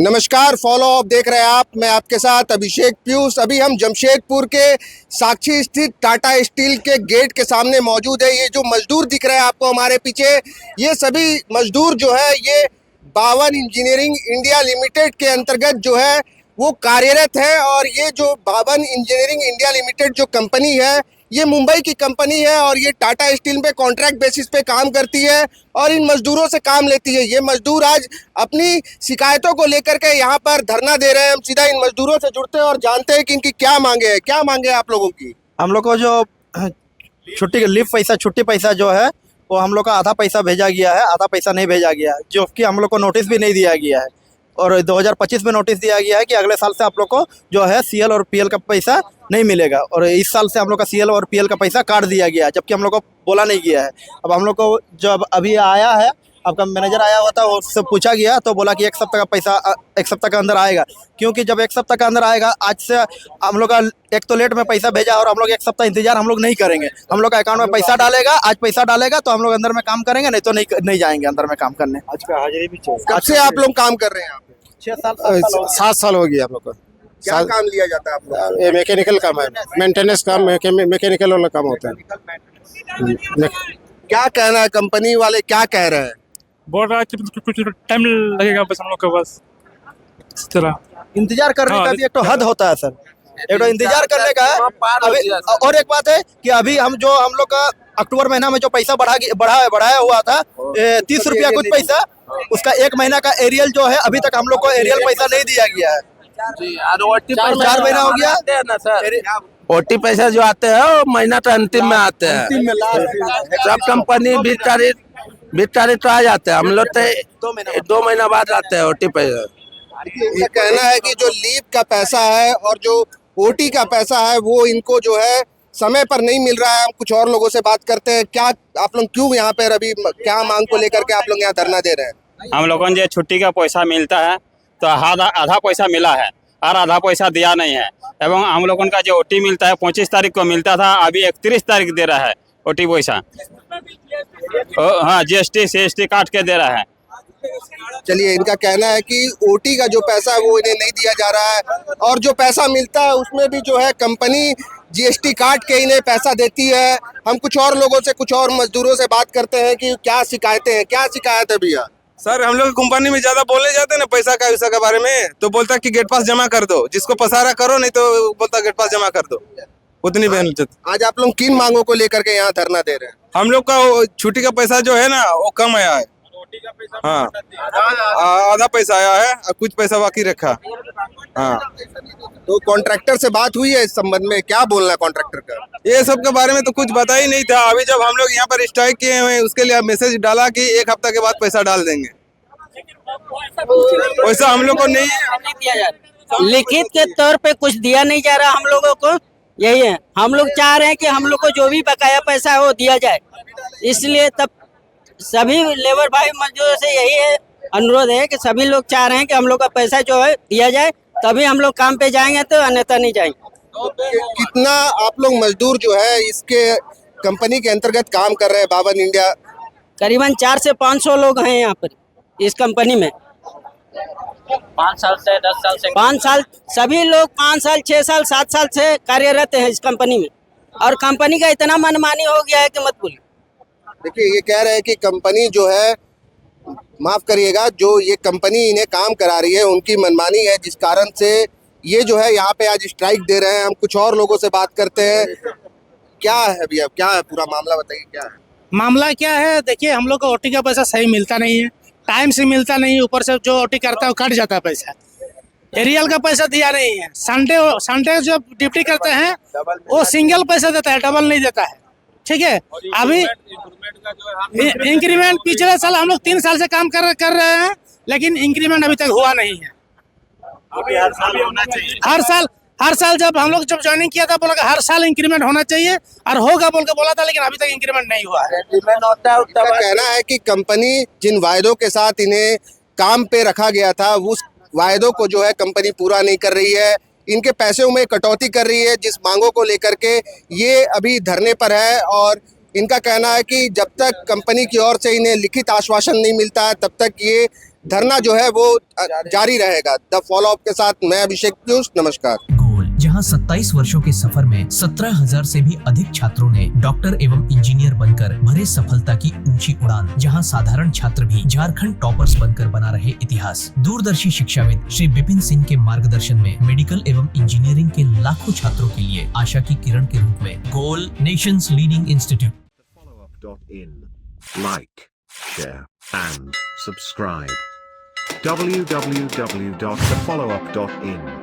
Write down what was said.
नमस्कार, follow up देख रहे हैं आप। मैं आपके साथ अभिषेक पीयूष। अभी हम जमशेदपुर के साक्षी स्थित टाटा स्टील के गेट के सामने मौजूद है। ये जो मजदूर दिख रहे हैं आपको हमारे पीछे, ये सभी मजदूर जो है ये बावन इंजीनियरिंग इंडिया लिमिटेड के अंतर्गत जो है वो कार्यरत है। और ये जो बावन इंजीनियरिंग इंडिया लिमिटेड जो कंपनी है ये मुंबई की कंपनी है और ये टाटा स्टील पे कॉन्ट्रैक्ट बेसिस पे काम करती है और इन मजदूरों से काम लेती है। ये मजदूर आज अपनी शिकायतों को लेकर के यहाँ पर धरना दे रहे हैं। हम सीधा इन मजदूरों से जुड़ते हैं और जानते हैं कि इनकी क्या मांगे हैं। क्या मांगे हैं आप लोगों की? हम लोग को जो छुट्टी लीव पैसा छुट्टी पैसा जो है वो हम लोग का आधा पैसा भेजा गया है, आधा पैसा नहीं भेजा गया है, जो कि हम लोग को नोटिस भी नहीं दिया गया है। और 2025 में नोटिस दिया गया है कि अगले साल से आप लोग को जो है सीएल और पीएल का पैसा नहीं मिलेगा। और इस साल से हम लोग का सीएल और पीएल का पैसा काट दिया गया है, जबकि हम लोग को बोला नहीं गया है। अब हम लोग को जब अभी आया है, आपका मैनेजर आया हुआ था, उससे पूछा गया तो बोला कि एक सप्ताह का पैसा 1 सप्ताह के अंदर आएगा। क्योंकि जब 1 सप्ताह के अंदर आएगा, आज से हम लोग का एक तो लेट में पैसा भेजा और हम लोग 1 सप्ताह इंतजार हम लोग नहीं करेंगे। हम लोग का अकाउंट में पैसा डालेगा, आज पैसा डालेगा तो हम लोग अंदर में काम करेंगे, नहीं तो नहीं जाएंगे अंदर में काम करने। आज का हाजिरी भी चाहिए। कब से आप लोग काम कर रहे हैं? 7 साल हो गया आप लोग को। क्या काम लिया जाता है आप लोग? ये मैकेनिकल काम है, मेंटेनेंस काम, मैकेनिकल वाला काम होता है। क्या कहना है? कंपनी वाले क्या कह रहे हैं? बोल रहा है कि कुछ टाइम लगेगा बस हम लोग का, बस इस तरह इंतजार करने हाँ, का भी एक तो हद होता है सर। एक तो इंतजार करने का है। अभी और एक बात है कि अभी हम लोग का अक्टूबर महीना में जो पैसा बढ़ाया हुआ था 30 रुपया कुछ पैसा, उसका 1 महीना का एरियल जो है अभी तक हम लोग को एरियल पैसा नहीं दिया गया है। 4 महीना हो गया। ओटी पैसा जो आते हैं वो महीना तो अंतिम में आते हैं। सब कंपनी भिटारी तो आ जाते हैं, हम लोग तो 2 महीना बाद आते हैं ओटी पैसा। ये कहना है कि जो लीव का पैसा है और जो ओटी का पैसा है वो इनको जो है समय पर नहीं मिल रहा है। हम कुछ और लोगों से बात करते हैं। क्या आप लोग क्यों यहाँ पर अभी क्या मांग को लेकर के आप लोग यहाँ धरना दे रहे हैं? हम लोगों को जो छुट्टी का पैसा मिलता है तो आधा पैसा मिला है और आधा पैसा दिया नहीं है। एवं हम लोगों का जो ओटी मिलता है 25 तारीख को मिलता था, अभी 31 तारीख दे रहा है ओटी पैसा। हाँ, जीएसटी सीएसटी काट के दे रहा है। चलिए, इनका कहना है कि ओटी का जो पैसा है वो इन्हें नहीं दिया जा रहा है और जो पैसा मिलता है उसमें भी जो है कंपनी जीएसटी काट के इन्हें पैसा देती है। हम कुछ और लोगों से, कुछ और मजदूरों से बात करते हैं कि क्या शिकायतें हैं। क्या शिकायत है भैया? सर, हम लोग कंपनी में ज्यादा बोले जाते हैं ना पैसा का के बारे में, तो बोलता है कि गेट पास जमा कर दो, जिसको पसारा करो, नहीं तो बोलता गेट पास जमा कर दो। उतनी बेनिफिट। आज आप लोग किन मांगों को लेकर के यहाँ धरना दे रहे हैं? हम लोग का छुट्टी का पैसा जो है ना वो कम आया है। हाँ, आधा पैसा आया है और कुछ पैसा बाकी रखा। हाँ, तो कॉन्ट्रैक्टर से बात हुई है इस संबंध में? क्या बोलना है कॉन्ट्रैक्टर का? ये सब के बारे में तो कुछ पता ही नहीं था। अभी जब हम लोग यहाँ पर स्ट्राइक किए हुए हैं उसके लिए मैसेज डाला कि 1 हफ्ता के बाद पैसा डाल देंगे। वैसा हम लोग को नहीं दिया जा रहा, लिखित के तौर पे कुछ दिया नहीं जा रहा हम लोगों को। यही है, हम लोग चाह रहे हैं कि हम लोग को जो भी बकाया पैसा है वो दिया जाए। इसलिए तब सभी लेबर भाई मजदूरों से यही है अनुरोध है कि सभी लोग चाह रहे हैं कि हम लोग का पैसा जो है दिया जाए, तभी हम लोग काम पे जाएंगे, तो अन्यथा नहीं जाएंगे। कितना आप लोग मजदूर जो है इसके कंपनी के अंतर्गत काम कर रहे हैं बावन इंडिया? करीबन 400 से 500 लोग हैं यहाँ पर इस कंपनी में। 5 साल से 10 साल से 5 साल, सभी लोग 5 साल 6 साल 7 साल से कार्यरत हैं इस कंपनी में। और कंपनी का इतना मनमानी हो गया है कि मत बोलिए। देखिए, ये कह रहे हैं कि कंपनी जो है, माफ करिएगा, जो ये कंपनी इन्हें काम करा रही है उनकी मनमानी है, जिस कारण से ये जो है यहाँ पे आज स्ट्राइक दे रहे हैं। हम कुछ और लोगों से बात करते हैं। क्या है भैया, क्या है पूरा मामला, बताइए क्या है? मामला क्या है? देखिए, हम लोग को ओटी का पैसा सही मिलता नहीं है, टाइम से मिलता नहीं है, ऊपर से जो ओटी करता है वो कट जाता है पैसा। एरियल का पैसा दिया नहीं है। संडे जब ड्यूटी करते हैं वो सिंगल पैसा देता है, डबल नहीं देता है। ठीक है, अभी इंक्रीमेंट पिछले साल हम लोग 3 साल से काम कर रहे हैं, लेकिन इंक्रीमेंट अभी तक हुआ नहीं है। हर साल जब हम लोग ज्वाइनिंग किया था बोला कि हर साल इंक्रीमेंट होना चाहिए और होगा बोल के बोला था, लेकिन अभी तक इंक्रीमेंट नहीं हुआ है। इनका कहना है कि कंपनी जिन वायदों के साथ इन्हें काम पे रखा गया था उस वायदों को जो है कंपनी पूरा नहीं कर रही है, इनके पैसों में कटौती कर रही है, जिस मांगों को लेकर के ये अभी धरने पर है। और इनका कहना है कि जब तक कंपनी की ओर से इन्हें लिखित आश्वासन नहीं मिलता है तब तक ये धरना जो है वो जारी रहेगा। द फॉलो अप के साथ मैं अभिषेक पीयूष, नमस्कार। गोल, जहां 27 वर्षों के सफर में 17,000 से भी अधिक छात्रों ने डॉक्टर एवं इंजीनियर बनकर भरे सफलता की ऊंची उड़ान, जहां साधारण छात्र भी झारखंड टॉपर्स बनकर बना रहे इतिहास। दूरदर्शी शिक्षाविद श्री विपिन सिंह के मार्गदर्शन में मेडिकल एवं इंजीनियरिंग के लाखों छात्रों के लिए आशा की किरण के रूप में गोल, nation's leading institute. followup.in. Like, share, and subscribe. www.thefollowup.in